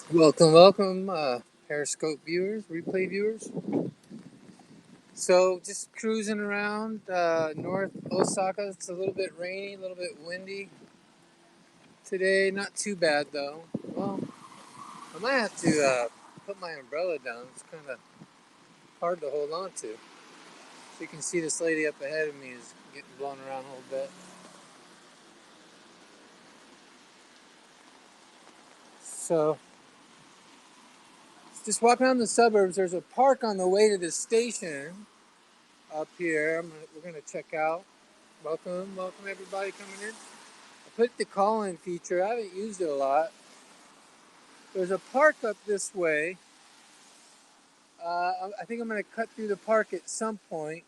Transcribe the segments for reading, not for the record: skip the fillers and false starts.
Welcome, welcome, Periscope viewers, replay viewers. So, just cruising around North Osaka. It's a little bit rainy, a little bit windy today. Not too bad though. Well, I might have to put my umbrella down. It's kind of hard to hold on to. So you can see this lady up ahead of me is getting blown around a little bit. So, just walking around the suburbs. There's a park on the way to the station up here. We're gonna check out. Welcome, welcome everybody coming in. I put the call-in feature. I haven't used it a lot. There's a park up this way. I think I'm going to cut through the park at some point.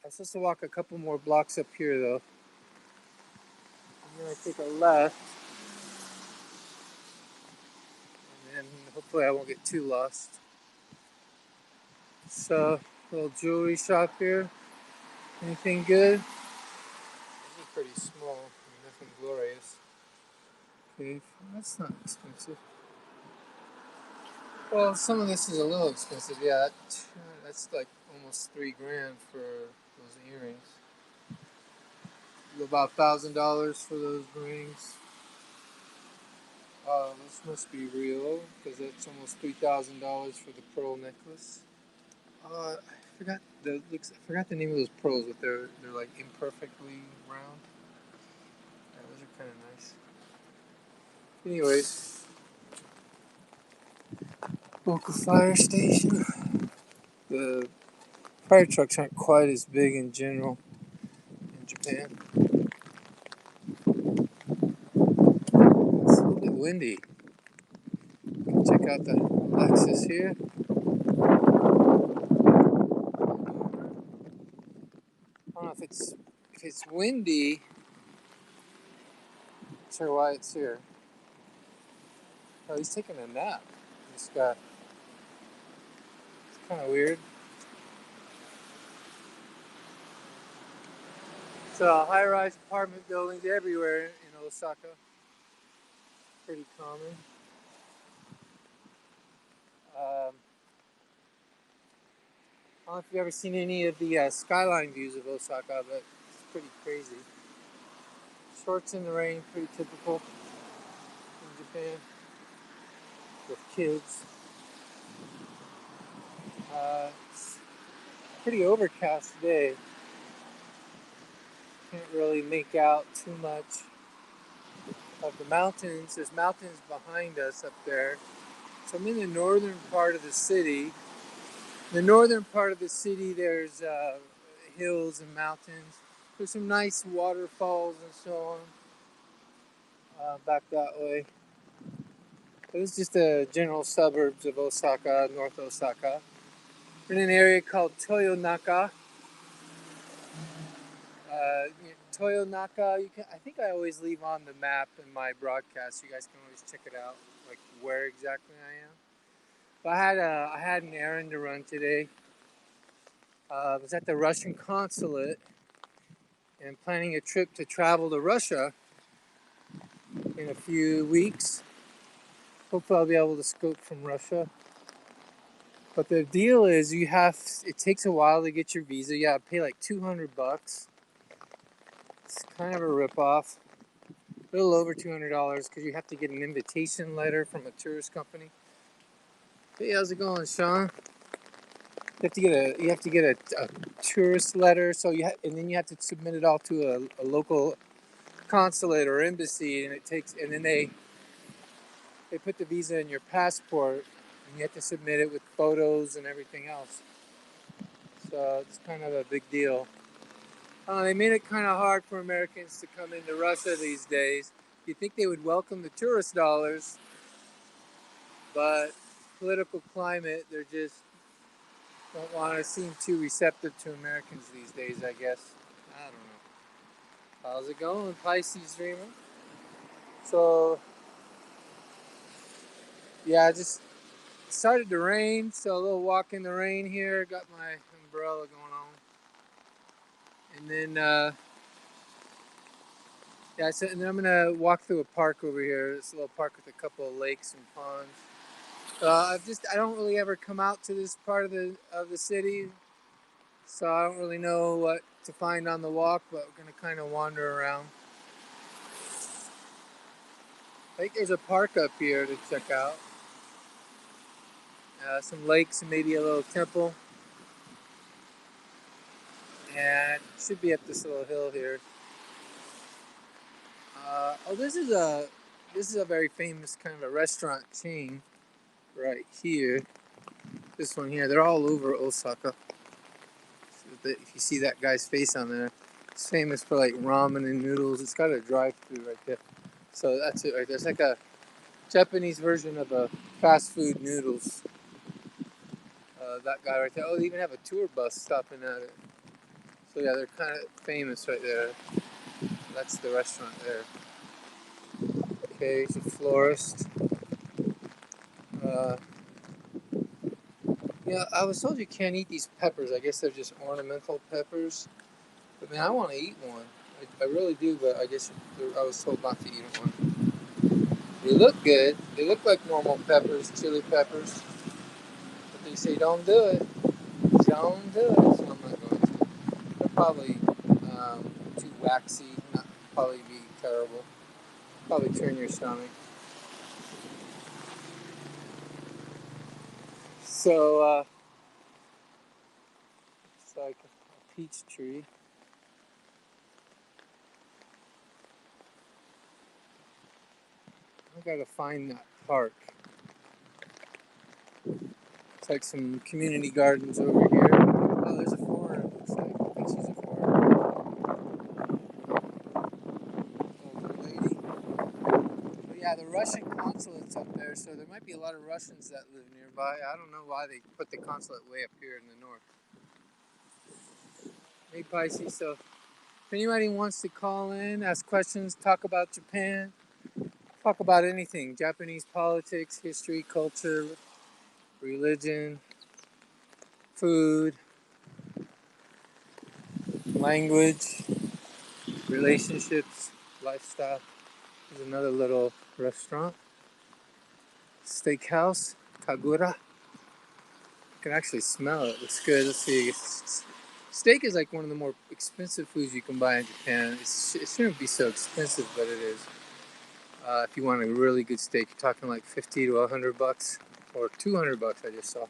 I'm supposed to walk a couple more blocks up here, though. I'm going to take a left, and hopefully I won't get too lost. So, little jewelry shop here. Anything good? It's pretty small. Nothing glorious. Okay, that's not expensive. Well, some of this is a little expensive. Yeah, that's like almost $3 grand for those earrings. About $1,000 for those rings. This must be real because it's almost $3,000 for the pearl necklace. I forgot the name of those pearls, but they're like imperfectly round. Yeah, those are kind of nice. Anyways, local fire station. The fire trucks aren't quite as big in general in Japan. It's a little bit windy. Check out the Lexus here. I don't know if it's windy. Not sure why it's here. Oh, he's taking a nap. This guy. It's kind of weird. So high-rise apartment buildings everywhere in Osaka. Pretty common. I don't know if you've ever seen any of the skyline views of Osaka, but it's pretty crazy. Shorts in the rain, pretty typical in Japan with kids. It's a pretty overcast day. Can't really make out too much of the mountains. There's mountains behind us up there. So I'm in the northern part of the city. The northern part of the city, there's hills and mountains. There's some nice waterfalls and so on back that way. But it's just the general suburbs of Osaka, North Osaka. We're in an area called Toyonaka. Toyonaka, I think I always leave on the map in my broadcast. You guys can always check it out, like where exactly I am. But I had an errand to run today. I was at the Russian consulate and planning a trip to travel to Russia in a few weeks. Hopefully I'll be able to scope from Russia. But the deal is it takes a while to get your visa. You gotta pay like $200. It's kind of a ripoff. A little over $200 because you have to get an invitation letter from a tourist company. Hey, how's it going, Sean? You have to get a tourist letter, and then you have to submit it all to a local consulate or embassy, and then they put the visa in your passport, and you have to submit it with photos and everything else. So it's kind of a big deal. They made it kind of hard for Americans to come into Russia these days. You'd think they would welcome the tourist dollars, but political climate, they're just don't want to seem too receptive to Americans these days, I guess. I don't know. How's it going, Pisces Dreamer? So, yeah, I just started to rain, so a little walk in the rain here. Got my umbrella going on. And then Yeah, so, and then I'm gonna walk through a park over here. It's a little park with a couple of lakes and ponds. I don't really ever come out to this part of the city, so I don't really know what to find on the walk. But we're gonna kind of wander around. I think there's a park up here to check out. Some lakes and maybe a little temple, and it should be up this little hill here. Oh, this is a very famous kind of a restaurant chain right here. This one here, they're all over Osaka. So if you see that guy's face on there, it's famous for like ramen and noodles. It's got a drive-through right there. So that's it right there. It's like a Japanese version of a fast food noodles. That guy right there. Oh, they even have a tour bus stopping at it. So yeah, they're kind of famous right there. That's the restaurant there. Okay, it's a florist. Uh, yeah, I was told you can't eat these peppers. I guess they're just ornamental peppers. But man, I want to eat one. I really do, but I guess I was told not to eat one. They look good. They look like normal peppers, chili peppers. But they say don't do it. Don't do it. So I'm not going to. They're probably too waxy. Not probably be terrible. Probably turn your stomach. So it's like a peach tree. I gotta find that park. It's like some community gardens over here. Oh, there's a foreigner. Looks like. I think she's a foreigner. Older lady. But yeah, the Russian consulate's up there, so there might be a lot of Russians that live nearby. I don't know why they put the consulate way up here in the north. Hey, Pisces. So if anybody wants to call in, ask questions, talk about Japan, talk about anything, Japanese politics, history, culture, religion, food, language, relationships, lifestyle. There's another little restaurant, steakhouse, Kagura. You can actually smell it. Looks good. Let's see. Steak is like one of the more expensive foods you can buy in Japan. It shouldn't be so expensive, but it is. If you want a really good steak, you're talking like 50 to 100 bucks or 200 bucks. I just saw.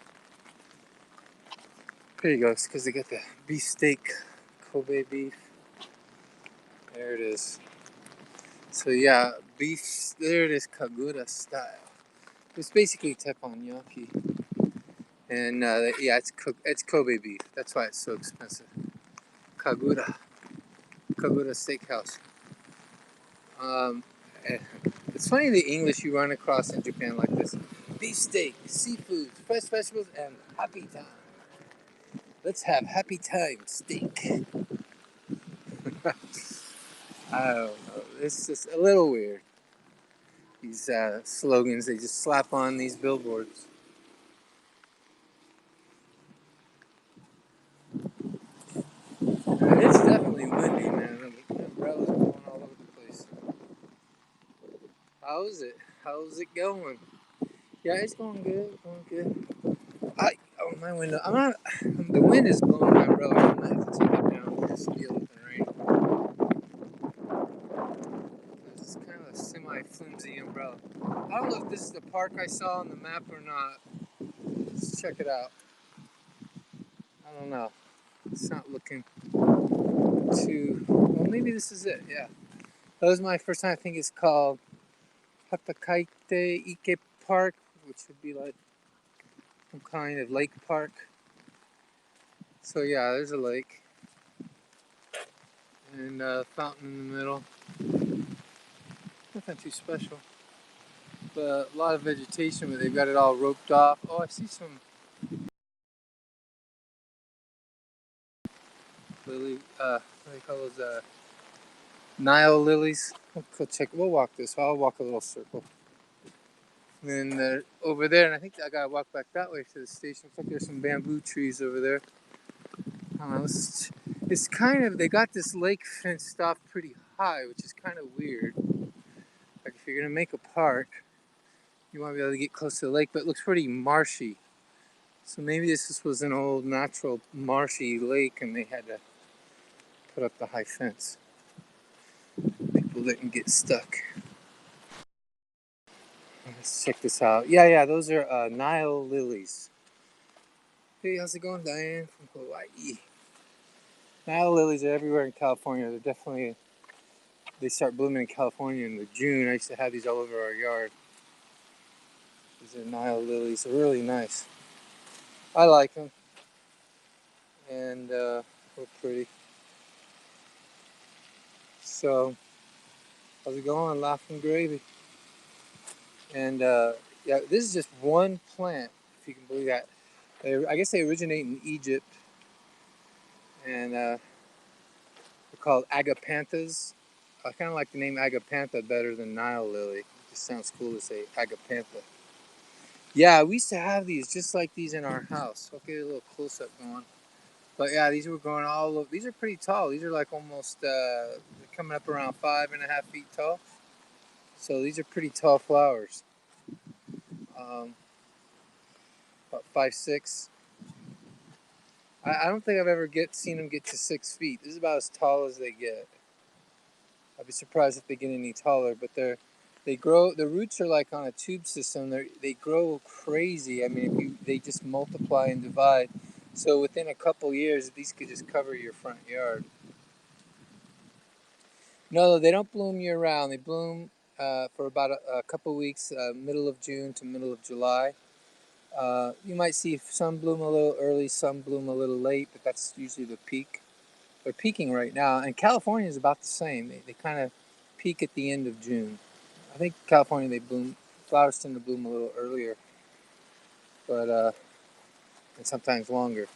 There you go. It's because they got the beef steak, Kobe beef. There it is. So yeah, beef. There it is, Kagura style. It's basically teppanyaki, and yeah, it's Kobe beef. That's why it's so expensive. Kagura, Kagura Steakhouse. Um, eh, it's funny the English you run across in Japan like this: beef steak, seafood, fresh vegetables, and happy time. Let's have happy time steak. I don't know. It's just a little weird. These slogans they just slap on these billboards. It's definitely windy, man. The umbrellas are going all over the place. How's it? How's it going? Yeah, it's going good. Going good. Oh, my window. I'm not. The wind is blowing my umbrella. I'm gonna have to take it down to just deal with the rain. This is kind of a semi-flimsy umbrella. I don't know if this is the park I saw on the map or not. Let's check it out. I don't know. It's not looking too. Well, maybe this is it. Yeah. That was my first time. I think it's called Hatakaite Ike Park, which would be like some kind of lake park. So yeah, there's a lake and a fountain in the middle. Nothing too special, but a lot of vegetation. But they've got it all roped off. Oh, I see some lily. What do they call those? Nile lilies. We'll go check. We'll walk this. I'll walk a little circle. And then over there, and I think I gotta walk back that way to the station. Looks like there's some bamboo trees over there. I don't know. It's kind of, they got this lake fenced off pretty high, which is kind of weird. Like if you're gonna make a park, you want to be able to get close to the lake, but it looks pretty marshy. So maybe this was an old natural marshy lake and they had to put up the high fence. People didn't get stuck. Let's check this out. Yeah, those are Nile lilies. Hey, how's it going, Diane from Hawaii? Nile lilies are everywhere in California. They start blooming in California in June. I used to have these all over our yard. These are Nile lilies. They're really nice. I like them. And they're pretty. So, how's it going? Laughing gravy. And yeah, this is just one plant, if you can believe that. I guess they originate in Egypt. And they're called agapanthus. I kind of like the name agapantha better than Nile lily. It just sounds cool to say agapantha. Yeah, we used to have these just like these in our house. Okay, a little close up going. But yeah, these were growing all over. These are pretty tall. These are like almost coming up around 5.5 feet tall. So these are pretty tall flowers. About 5'6". I don't think I've ever seen them get to 6 feet. This is about as tall as they get. I'd be surprised if they get any taller. But they grow. The roots are like on a tube system. They grow crazy. I mean, they just multiply and divide. So within a couple years, these could just cover your front yard. No, they don't bloom year round. They bloom for about a couple weeks, middle of June to middle of July. You might see some bloom a little early, some bloom a little late, but that's usually the peak. They're peaking right now, and California is about the same. They kind of peak at the end of June. I think California flowers tend to bloom a little earlier, but and sometimes longer.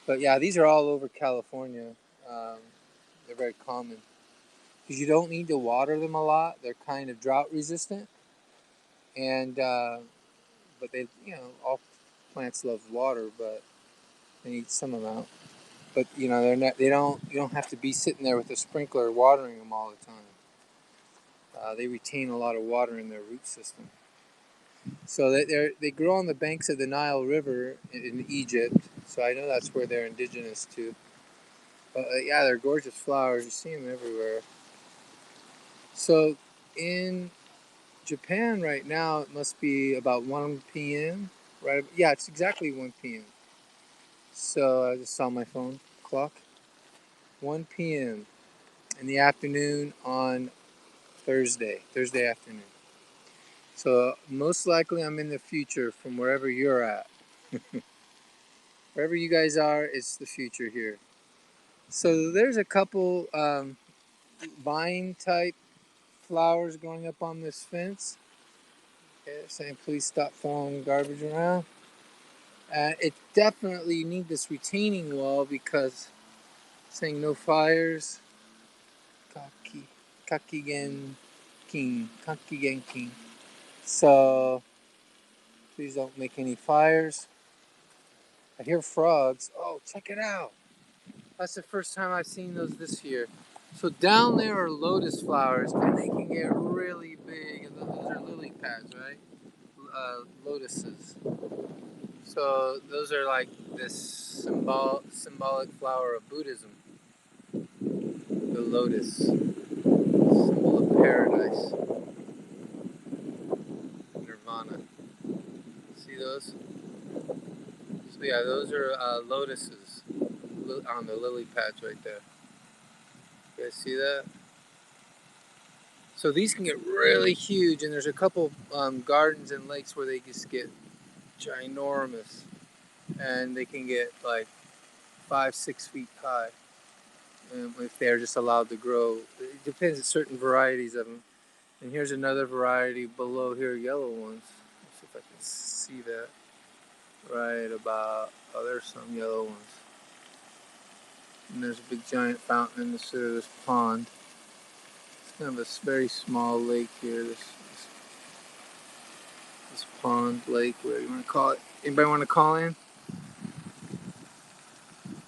But yeah, these are all over California. Um, they're very common because you don't need to water them a lot. They're kind of drought resistant, and but all plants love water, but they need some amount. But they're not. They don't. You don't have to be sitting there with a sprinkler watering them all the time. They retain a lot of water in their root system. So they grow on the banks of the Nile River in Egypt. So I know that's where they're indigenous to. But yeah, they're gorgeous flowers. You see them everywhere. So in Japan right now, it must be about 1 p.m. Right? Yeah, it's exactly 1 p.m. So I just saw my phone clock. 1 p.m. in the afternoon on Thursday afternoon. So most likely I'm in the future from wherever you're at. Wherever you guys are, it's the future here. So there's a couple vine type flowers growing up on this fence. Okay, saying please stop throwing garbage around. It definitely you need this retaining wall because saying no fires. Kakigen king. So please don't make any fires. I hear frogs. Oh, check it out. That's the first time I've seen those this year. So down there are lotus flowers, and they can get really big. And those are lily pads, right? Lotuses. So those are like this symbolic flower of Buddhism. The lotus, symbol of paradise, nirvana. See those? So yeah, those are lotuses on the lily pads right there. You guys see that? So these can get really huge, and there's a couple gardens and lakes where they just get ginormous, and they can get like 5-6 feet high if they're just allowed to grow. It depends on certain varieties of them. And here's another variety below here, yellow ones. Let's see if I can see that right about. Oh, there's some yellow ones. And there's a big giant fountain in the center of this pond. It's kind of a very small lake here. This pond, lake, whatever you want to call it. Anybody want to call in?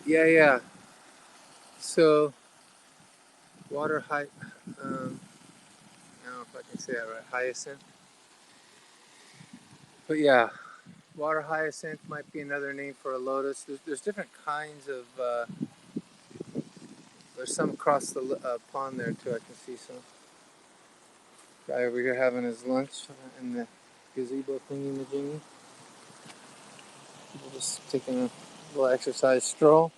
Yeah. So water hy I don't know if I can say that right, hyacinth. But yeah, water hyacinth might be another name for a lotus. There's different kinds of, there's some across the pond there too. I can see some guy over here having his lunch in the gazebo thingy majingy. People just taking a little exercise stroll.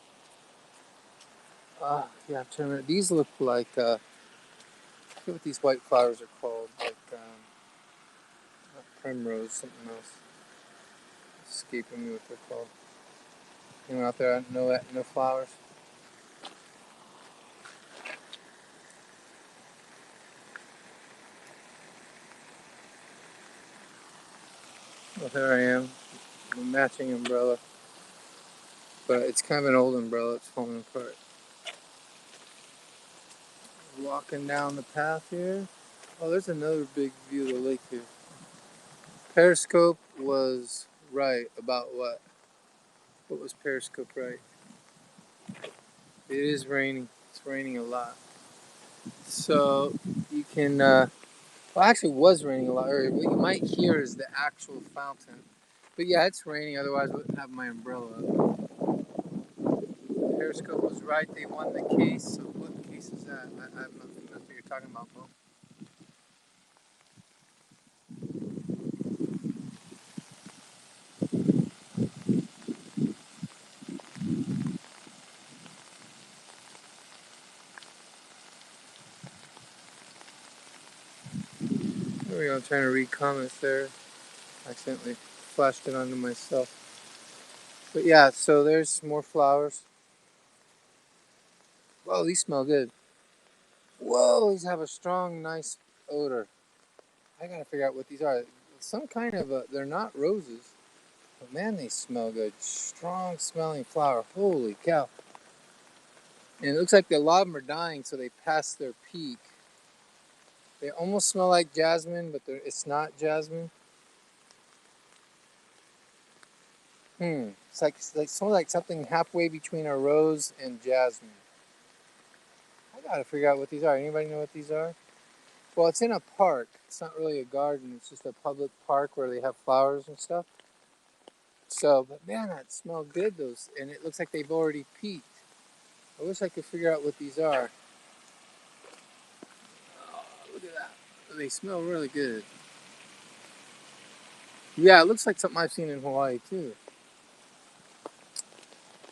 Yeah, I'm trying to remember. These look like, I forget what these white flowers are called. Like, not primrose, something else. Escaping me what they're called. Anyone out there no flowers? Well, here I am. A matching umbrella. But it's kind of an old umbrella. It's falling apart. Walking down the path here. Oh, there's another big view of the lake here. Periscope was right about what? What was Periscope right? It is raining. It's raining a lot. So you can, well, actually, it was raining a lot earlier. What you might hear is the actual fountain. But yeah, it's raining. Otherwise, I wouldn't have my umbrella up. Periscope was right. They won the case. So what case is that? I'm not familiar with what you're talking about, Bo. There we go. I'm trying to read comments there. Accidentally flashed it onto myself. But yeah, so there's more flowers. Whoa, these smell good. Whoa, these have a strong, nice odor. I gotta figure out what these are. Some kind of, they're not roses, but man, they smell good. Strong smelling flower. Holy cow. And it looks like a lot of them are dying, so they passed their peak. They almost smell like jasmine, but it's not jasmine. It's like smells like something halfway between a rose and jasmine. I gotta figure out what these are. Anybody know what these are? Well, it's in a park. It's not really a garden. It's just a public park where they have flowers and stuff. So, but man, that smells good. Those, and it looks like they've already peaked. I wish I could figure out what these are. Oh, look at that. They smell really good. Yeah, it looks like something I've seen in Hawaii too.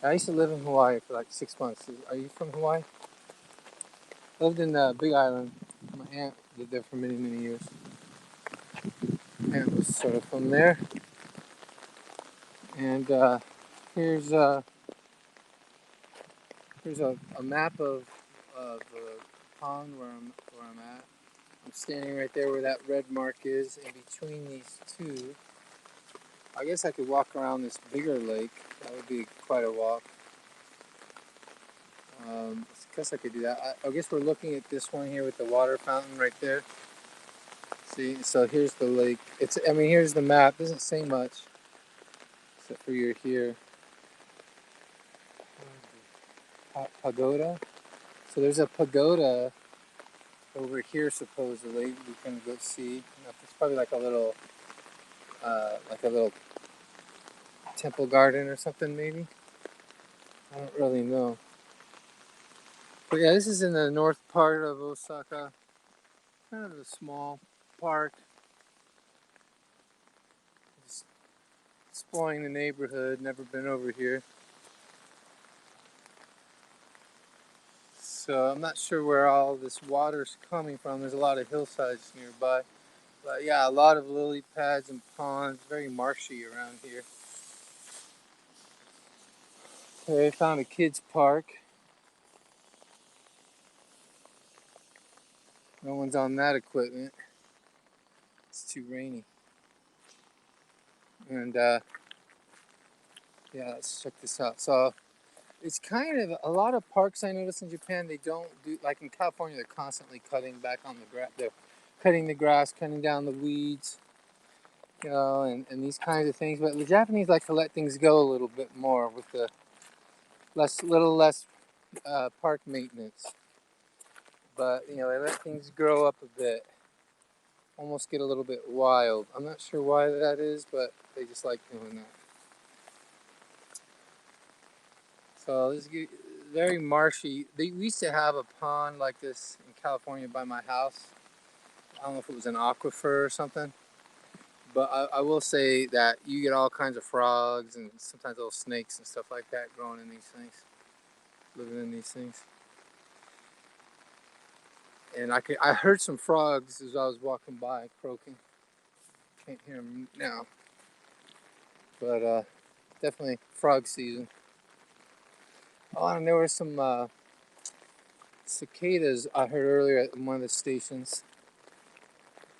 I used to live in Hawaii for like 6 months. Are you from Hawaii? I lived in Big Island. My aunt lived there for many, many years. My aunt was sort of from there. And here's here's a map of the pond where I'm at. I'm standing right there where that red mark is. In between these two, I guess I could walk around this bigger lake. That would be quite a walk. I guess I could do that. I guess we're looking at this one here with the water fountain right there. See, so here's the lake. I mean, here's the map. It doesn't say much, except for you're here. Pagoda. So there's a pagoda over here, supposedly. We can go see. It's probably like a little temple garden or something, maybe. I don't really know. But yeah, this is in the north part of Osaka. Kind of a small park. Just exploring the neighborhood. Never been over here. So I'm not sure where all this water's coming from. There's a lot of hillsides nearby. But yeah, a lot of lily pads and ponds. Very marshy around here. Okay, I found a kids park. No one's on that equipment. It's too rainy. And yeah, let's check this out. So it's kind of a lot of parks I notice in Japan. They don't do, like in California. They're constantly cutting back on the grass. They're cutting the grass, cutting down the weeds, and these kinds of things. But the Japanese like to let things go a little bit more with the little less park maintenance. But you know, they let things grow up a bit, almost get a little bit wild. I'm not sure why that is, but they just like doing that. So this is very marshy. We used to have a pond like this in California by my house. I don't know if it was an aquifer or something, but I will say that you get all kinds of frogs and sometimes little snakes and stuff like that growing in these things, living in these things. And I heard some frogs as I was walking by croaking. Can't hear them now, but definitely frog season. Oh, and there were some cicadas I heard earlier at one of the stations,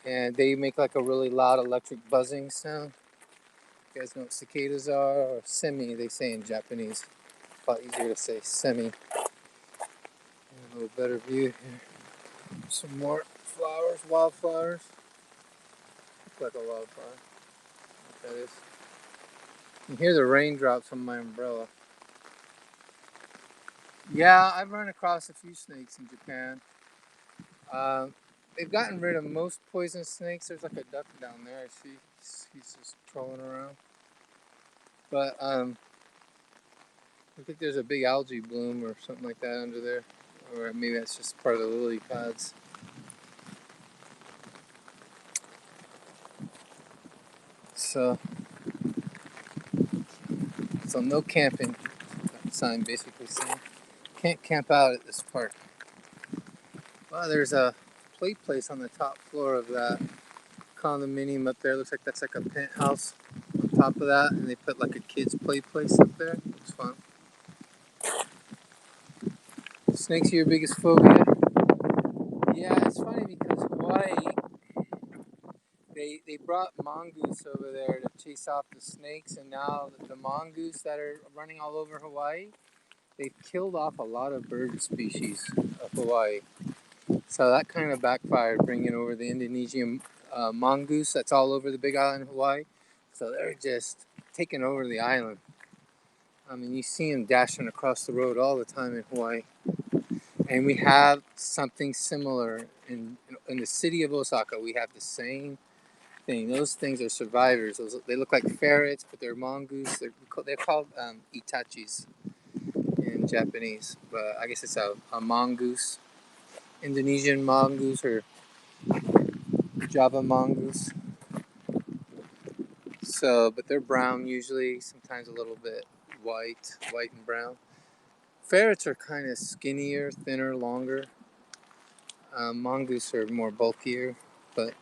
and they make like a really loud electric buzzing sound. You guys know what cicadas are, or semi, they say in Japanese. A lot easier to say semi. A little better view here. Some more flowers, wildflowers. Look like a wildflower. That is. You can hear the raindrops on my umbrella. Yeah, I've run across a few snakes in Japan. They've gotten rid of most poisonous snakes. There's like a duck down there. I see. He's just trolling around. But I think there's a big algae bloom or something like that under there. Or maybe that's just part of the lily pads. So no camping. That sign basically saying can't camp out at this park. Well, there's a play place on the top floor of that condominium up there. Looks like that's like a penthouse on top of that, and they put like a kids play place up there. It's fun. Snakes are your biggest phobia? Yeah, it's funny because Hawaii, they brought mongoose over there to chase off the snakes, and now the mongoose that are running all over Hawaii, they've killed off a lot of bird species of Hawaii. So that kind of backfired, bringing over the Indonesian mongoose that's all over the Big Island of Hawaii. So they're just taking over the island. I mean, you see them dashing across the road all the time in Hawaii. And we have something similar in the city of Osaka. We have the same thing. Those things are survivors. They look like ferrets, but they're mongoose. They're called itachis in Japanese, but I guess it's a mongoose. Indonesian mongoose or Java mongoose. So, but they're brown usually, sometimes a little bit white and brown. Ferrets are kind of skinnier, thinner, longer. Mongoose are more bulkier, but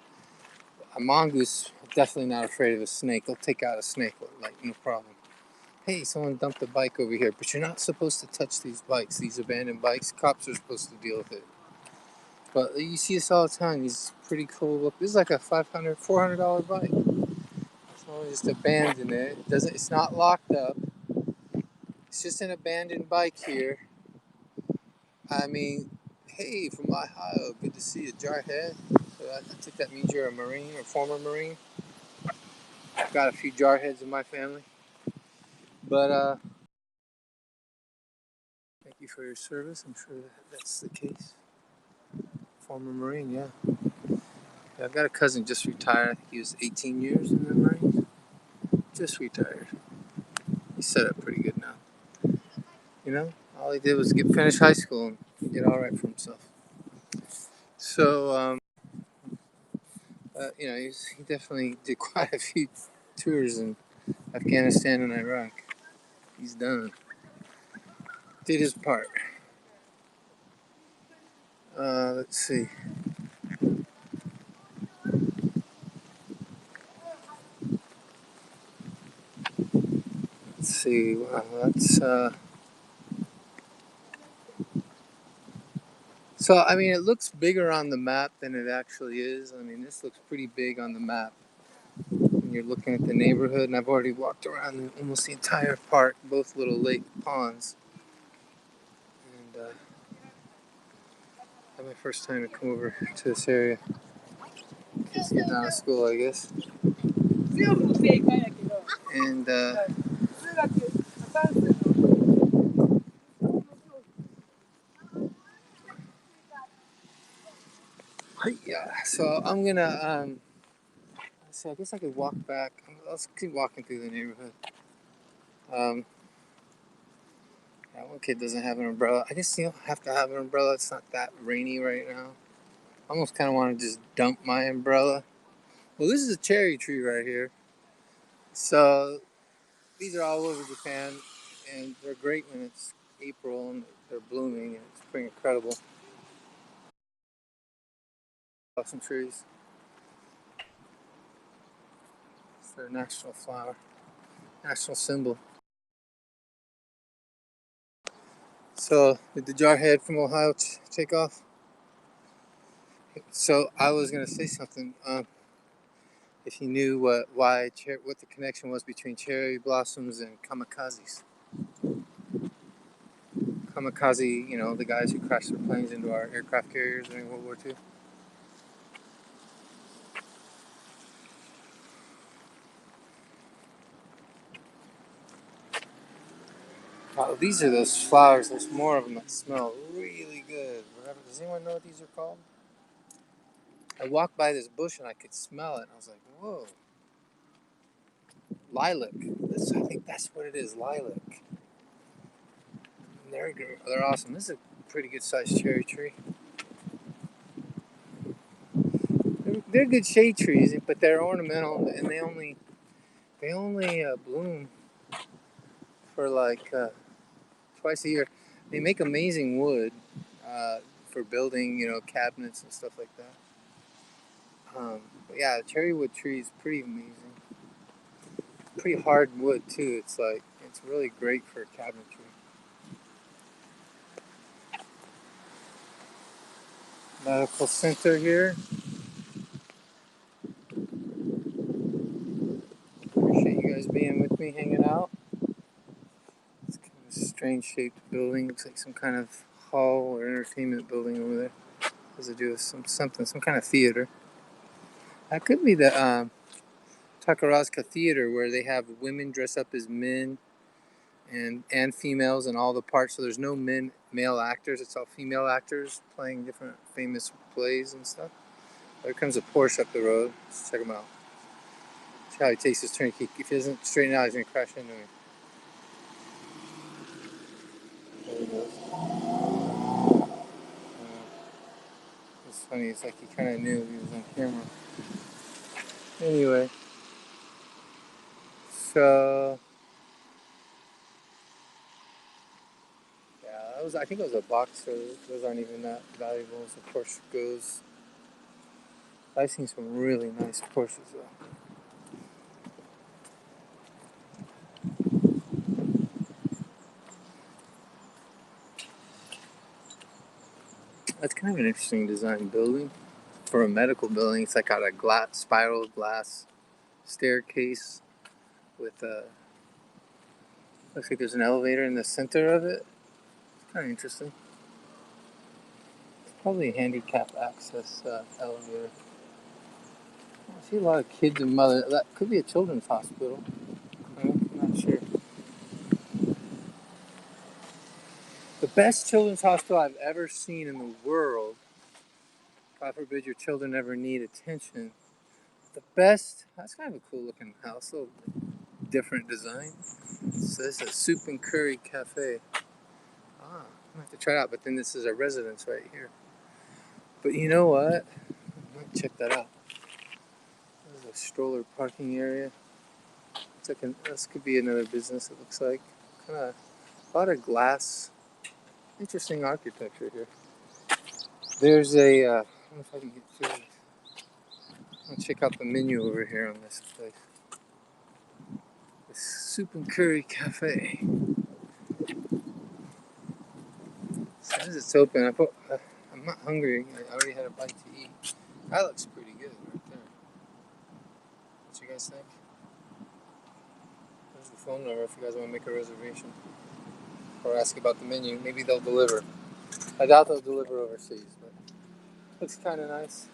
a mongoose definitely not afraid of a snake. They'll take out a snake like no problem. Hey, someone dumped a bike over here, but you're not supposed to touch these bikes, these abandoned bikes. Cops are supposed to deal with it. But you see this all the time. These pretty cool look. This is like a $500, $400 bike. Someone just abandoned it. It's not locked up. It's just an abandoned bike here. I mean, hey, from Ohio, good to see you, jarhead. So I think that means you're a Marine or former Marine. I've got a few jarheads in my family. But thank you for your service. I'm sure that's the case. Former Marine, yeah. I've got a cousin just retired. He was 18 years in the Marines. Just retired. He's set up pretty good now. You know, all he did was finish high school and get all right for himself. So, you know, he definitely did quite a few tours in Afghanistan and Iraq. He's done. Did his part. Let's see. Let's see. Wow, that's. So, I mean, it looks bigger on the map than it actually is. I mean, this looks pretty big on the map. When you're looking at the neighborhood, and I've already walked around almost the entire park, both little lake ponds. And that's my first time to come over to this area. Just getting out of school, I guess. And So I'm gonna let's see. I guess I could walk back. Let's keep walking through the neighborhood. Um, yeah, one kid doesn't have an umbrella. I guess you don't have to have an umbrella. It's not that rainy right now. I almost kind of want to just dump my umbrella. Well, this is a cherry tree right here. So these are all over Japan, and they're great when it's April and they're blooming, and it's pretty incredible. Blossom trees. It's their national flower, national symbol. So did the jarhead from Ohio take off? So I was gonna say something. If you knew what the connection was between cherry blossoms and kamikazes. Kamikaze, you know, the guys who crashed their planes into our aircraft carriers during World War II. Wow, these are those flowers. There's more of them that smell really good. Does anyone know what these are called? I walked by this bush and I could smell it. And I was like, whoa, lilac. I think that's what it is, lilac. And they're awesome. This is a pretty good sized cherry tree. They're good shade trees, but they're ornamental and they only bloom for like twice a year. They make amazing wood for building, you know, cabinets and stuff like that. But yeah, the cherry wood tree is pretty amazing. Pretty hard wood too. It's really great for cabinetry. Medical center here. Appreciate you guys being with me, hanging out. It's kind of a strange shaped building. Looks like some kind of hall or entertainment building over there. Has to do with some kind of theater. That could be the Takarazuka Theater, where they have women dress up as men and females in all the parts. So there's no male actors. It's all female actors playing different famous plays and stuff. There comes a Porsche up the road. Let's check him out. See how he takes his turn. If he doesn't straighten out, he's gonna crash into me. There he goes. It's funny. It's like he kind of knew he was on camera. Anyway, so yeah, I think it was a Boxer. Those aren't even that valuable as a Porsche goes. I've seen some really nice Porsches though. That's kind of an interesting design building for a medical building. It's like got a spiral glass staircase with a. Looks like there's an elevator in the center of it. It's kind of interesting. It's probably a handicap access elevator. I see a lot of kids and mothers. That could be a children's hospital. I'm not sure. The best children's hospital I've ever seen in the world. God forbid your children ever need attention. The best. That's kind of a cool looking house. A little different design. So this is a soup and curry cafe. I'm gonna have to try it out. But then this is a residence right here. But you know what? I might check that out. There's a stroller parking area. This could be another business. It looks like kind of a lot of glass. Interesting architecture here. There's a. I don't know if I can get through it. I'm gonna check out the menu over here on this place. The Soup and Curry Cafe. As soon as it's open, I'm not hungry. I already had a bite to eat. That looks pretty good right there. What you guys think? There's the phone number if you guys want to make a reservation or ask about the menu. Maybe they'll deliver. I doubt they'll deliver overseas, but looks kind of nice.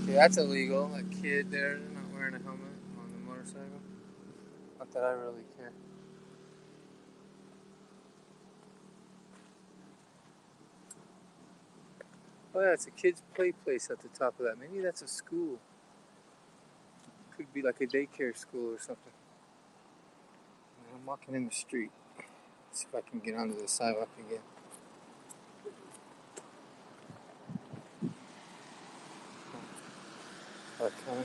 Yeah, that's illegal. A kid there not wearing a helmet on the motorcycle. Not that I really care. Oh yeah, it's a kids' play place at the top of that. Maybe that's a school. Could be like a daycare school or something. I'm walking in the street. See if I can get onto the sidewalk again. Okay.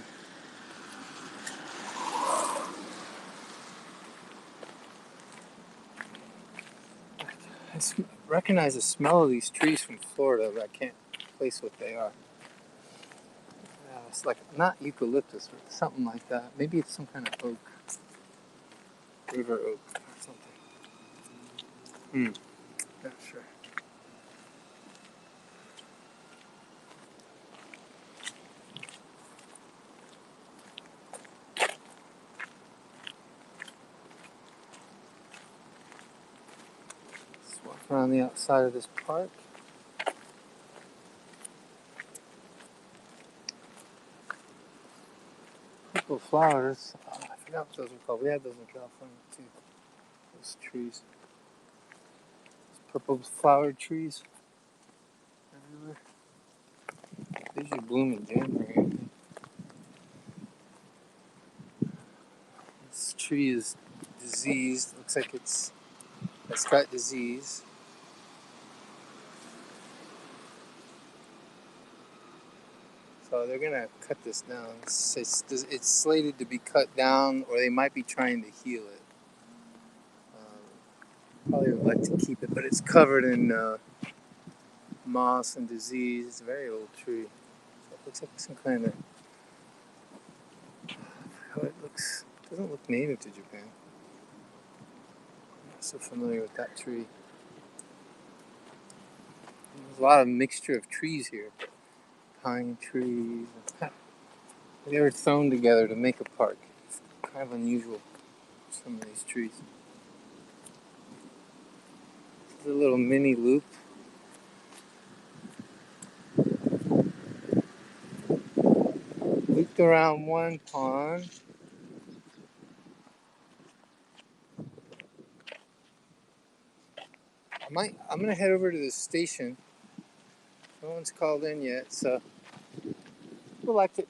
I recognize the smell of these trees from Florida, but I can't place what they are. Yeah, it's like not eucalyptus, but something like that. Maybe it's some kind of oak, river oak or something. Not sure. Let's walk around the outside of this park. Purple flowers. Oh, I forgot what those were called. We had those in California too. Those trees. Those purple flowered trees everywhere. They usually bloom in January. This tree is diseased. Looks like it's got disease. So they're gonna cut this down. It's slated to be cut down, or they might be trying to heal it. Probably would like to keep it, but it's covered in moss and disease. It's a very old tree. So it looks like some kind of. How it looks. It doesn't look native to Japan. I'm not so familiar with that tree. There's a lot of mixture of trees here. Pine trees. They were thrown together to make a park. It's kind of unusual, some of these trees. This is a little mini loop. Looped around one pond. I'm gonna head over to the station. No one's called in yet, so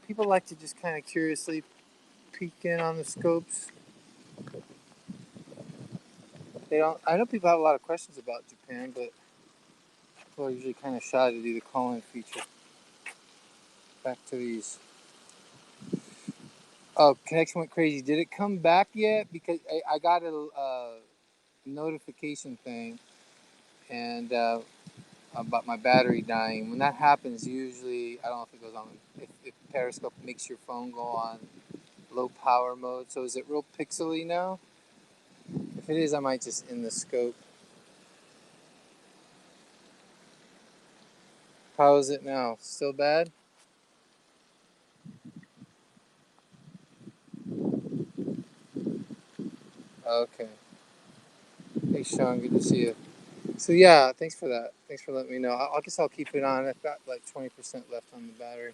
people like to just kind of curiously peek in on the scopes. They don't. I know people have a lot of questions about Japan, but people are usually kind of shy to do the call-in feature. Back to these. Oh, connection went crazy. Did it come back yet? Because I got a notification thing, and about my battery dying. When that happens, usually I don't know if it goes on. If Periscope makes your phone go on low power mode. So is it real pixely now? If it is, I might just end the scope. How is it now? Still bad? Okay. Hey Sean, good to see you. So yeah, thanks for that. Thanks for letting me know. I guess I'll keep it on. I've got like 20% left on the battery.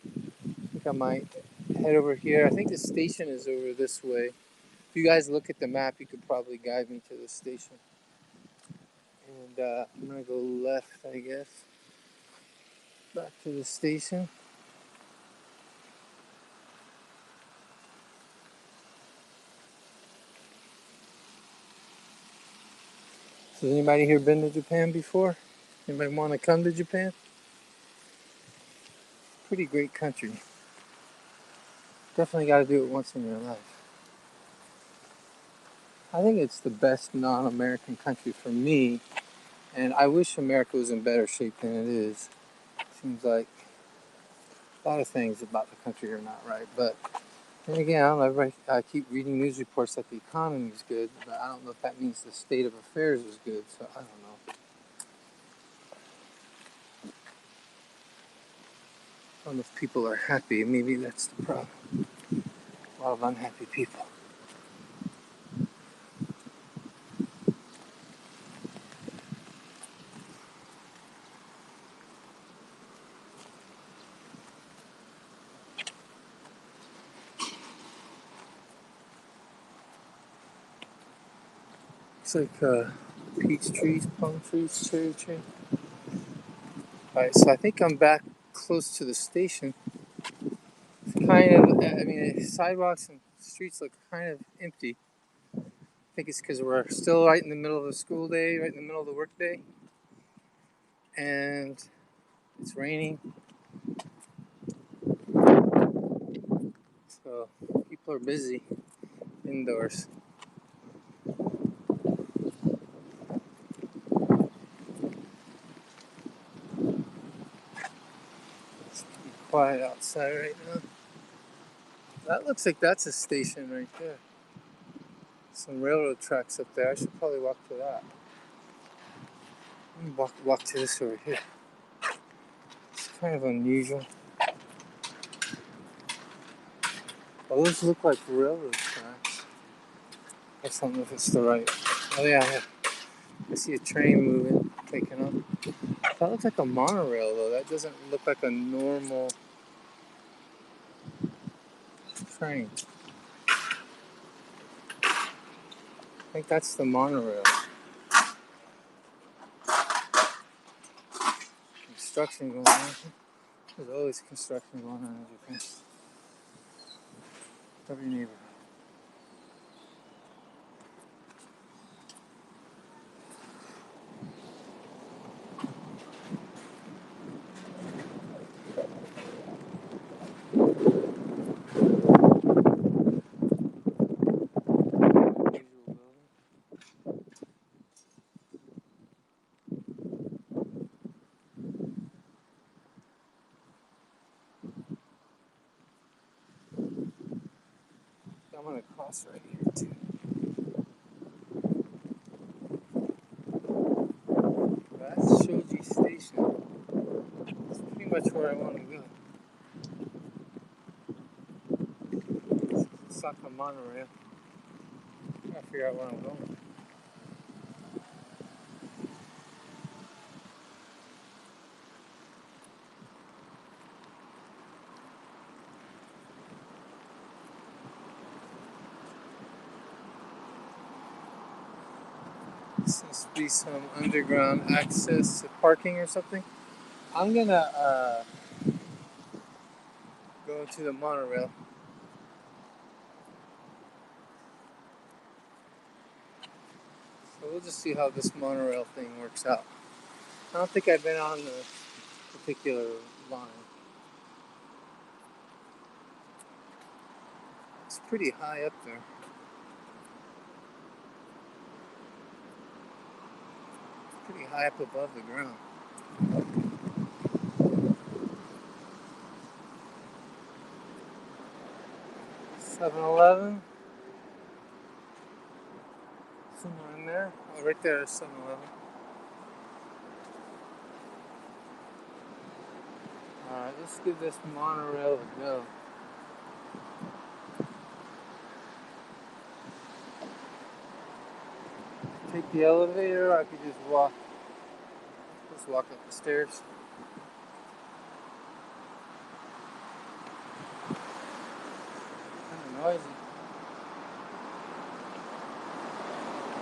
I think I might head over here. I think the station is over this way. If you guys look at the map, you could probably guide me to the station. And I'm gonna go left, I guess. Back to the station. So has anybody here been to Japan before? Anybody want to come to Japan? Pretty great country. Definitely got to do it once in your life. I think it's the best non-American country for me, and I wish America was in better shape than it is. Seems like a lot of things about the country are not right, but then again, I don't know. I keep reading news reports that the economy is good, but I don't know if that means the state of affairs is good. So I don't know. I don't know if people are happy. Maybe that's the problem. A lot of unhappy people. It's like peach trees, plum trees, cherry tree. Alright, so I think I'm back close to the station. It's kind of, I mean, sidewalks and streets look kind of empty. I think it's because we're still right in the middle of the school day, right in the middle of the work day. And it's raining. So people are busy indoors. It's pretty quiet outside right now. That looks like that's a station right there. Some railroad tracks up there. I should probably walk to that. Let me walk to this over here. It's kind of unusual. Well, those look like railroad tracks. I don't know if it's the right. Oh yeah. I see a train moving, taking off. That looks like a monorail though. That doesn't look like a normal train. I think that's the monorail. Construction going on. There's always construction going on in Japan. Every neighborhood. I'm gonna cross right here too. That's Shoji Station. It's pretty much where I want to go. It's Osaka monorail. I gotta figure out where I'm going. This must be some underground access to parking or something. I'm gonna go to the monorail. So we'll just see how this monorail thing works out. I don't think I've been on the particular line. It's pretty high up there. It's pretty high up above the ground. 7-Eleven. Somewhere in there. Oh, right there is 7-Eleven. Alright, let's give this monorail a go. Take the elevator, or I could just walk. Just walk up the stairs. Kind of noisy.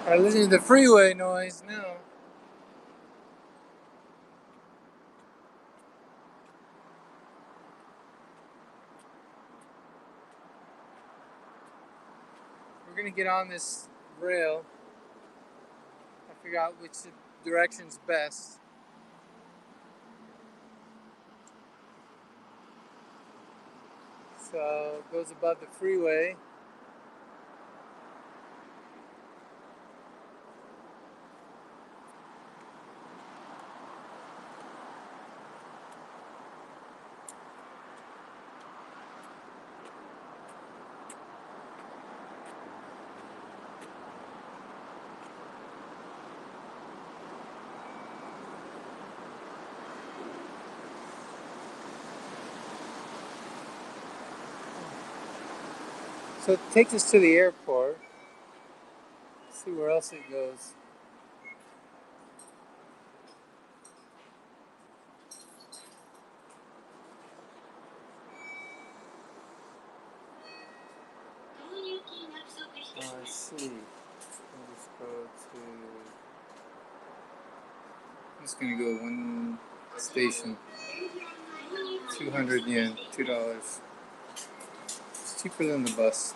I listen to the freeway noise now. We're gonna get on this rail. I figure out which direction's best. So it goes above the freeway. So it takes us to the airport. Let's see where else it goes. I see. I'll just go to. I'm just gonna go one. station. 200 yen, $2. It's cheaper than the bus.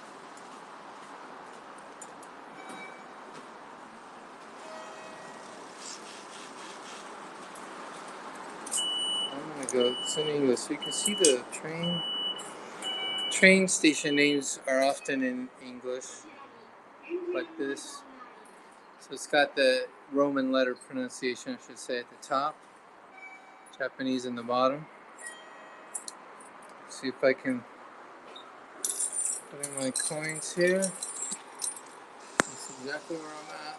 I'm gonna go, it's in English, so you can see the train. Train station names are often in English, like this. So it's got the Roman letter pronunciation, I should say, at the top, Japanese in the bottom. See if I can put in my coins here. That's exactly where I'm at.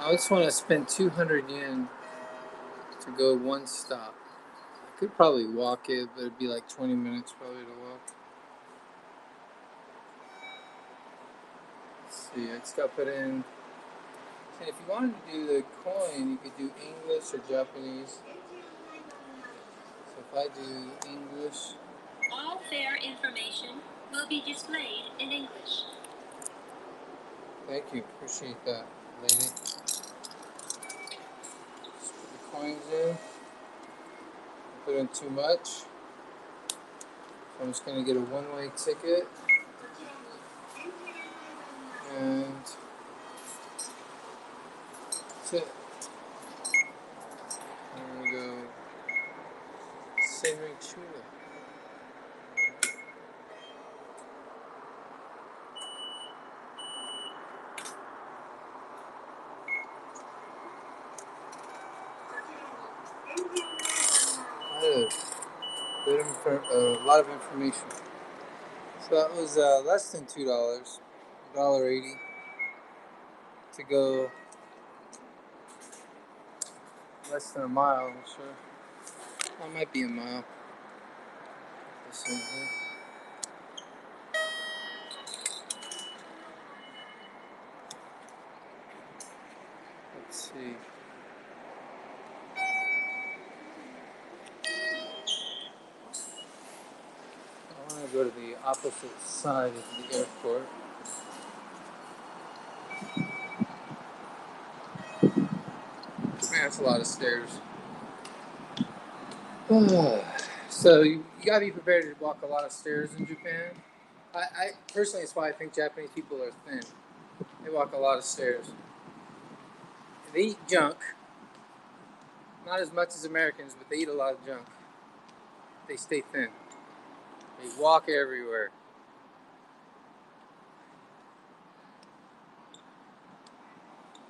I just want to spend 200 yen to go one stop. I could probably walk it, but it'd be like 20 minutes probably to walk. Let's see, I just got to put in. And if you wanted to do the coin, you could do English or Japanese. So if I do English. All fare information will be displayed in English. Thank you, appreciate that, lady. Just put the coins in. Put in too much. So I'm just going to get a one-way ticket. And that's it. I'm going to go Savory Chula. A lot of information. So that was less than $2, $1.80 to go less than a mile, I'm sure. That might be a mile. This one here. Let's see. I want to go to the opposite side of the airport. Man, that's a lot of stairs. So you gotta be prepared to walk a lot of stairs in Japan. I personally, that's why I think Japanese people are thin. They walk a lot of stairs. They eat junk. Not as much as Americans, but they eat a lot of junk. They stay thin. They walk everywhere.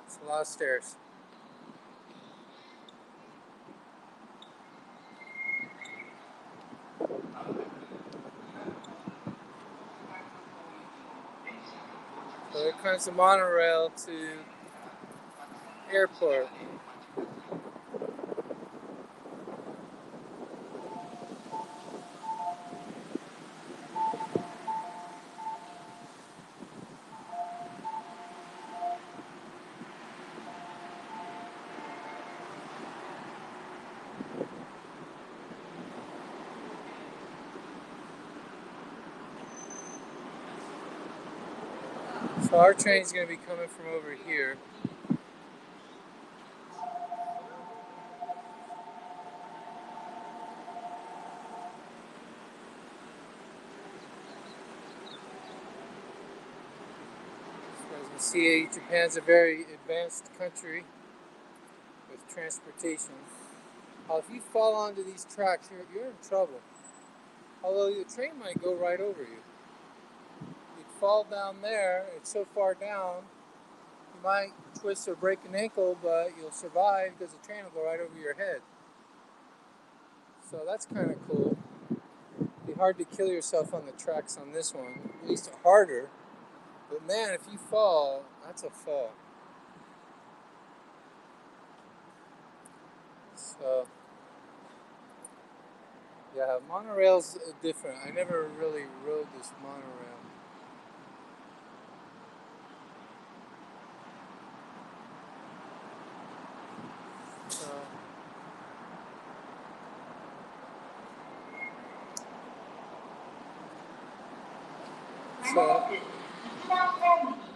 It's a lot of stairs. So there comes the monorail to airport. So our train's going to be coming from over here. So as you see, Japan's a very advanced country with transportation. If you fall onto these tracks, you're in trouble. Although the train might go right over you. You'd fall down there, it's so far down, you might twist or break an ankle, but you'll survive because the train will go right over your head. So that's kind of cool. It'd be hard to kill yourself on the tracks on this one, at least harder. But man, if you fall, that's a fall. So, yeah, monorail's different. I never really rode this monorail. So,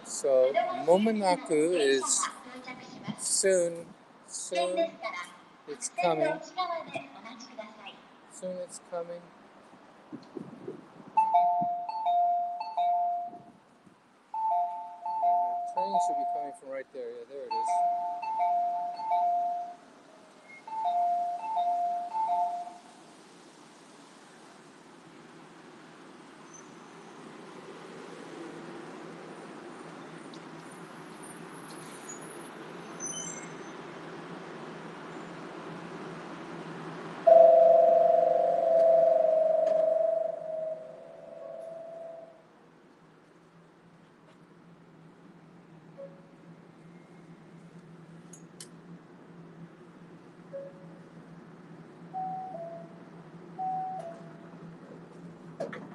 So Momonaku is soon. Soon it's coming. Soon it's coming.